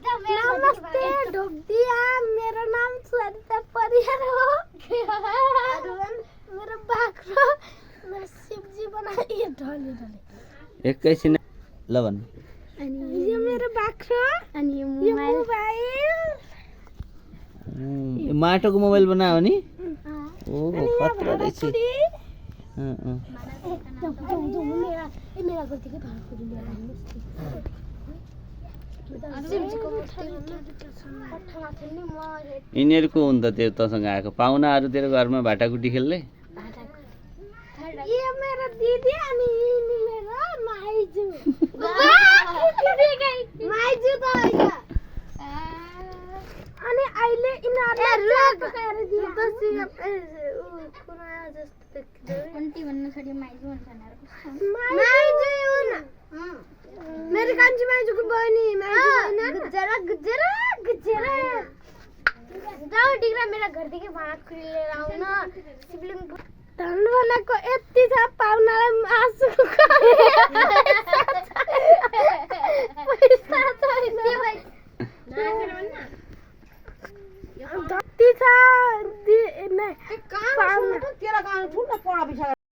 नमस्ते ढोकदिया, मेरो नाम सरिता परियार हो। मेरो बाख्रो मेरो शिवजी बनाए ढले ढले एकैछिन ल भन। अनि यो मेरो बाख्रो अनि यो मोबाइल माटोको मोबाइल बनायो नि। ओहो खतरा रहेछ। मेरा गल्ती के भाग पुरी लिएर शिवजीको यिनीहरूको हो नि त त्यो तसँग आएको पाहुनाहरू तेरो घरमा भाटाकुटी खेल्ने। ये मेरो दिदी अनि यिनी मेरो माइजू। माइजू त होइन। अनि अहिले यिनीहरुले पकाएर दियो दसी कुना जस्तो देख्दै आन्टी भन्न छोड्यो माइजू भन्छ माइजू हो न। मेरो कान्छी माइजूको बहिनी माइजू हैन गुजरा गुजरा गुजरा। जाऊ डिग्रा मेरा घरदेखि भाँडा लिएर आउन सिब्लिङ धन बनाएको यति छ पाहुनालाई आँसु पैसा छैन जति छ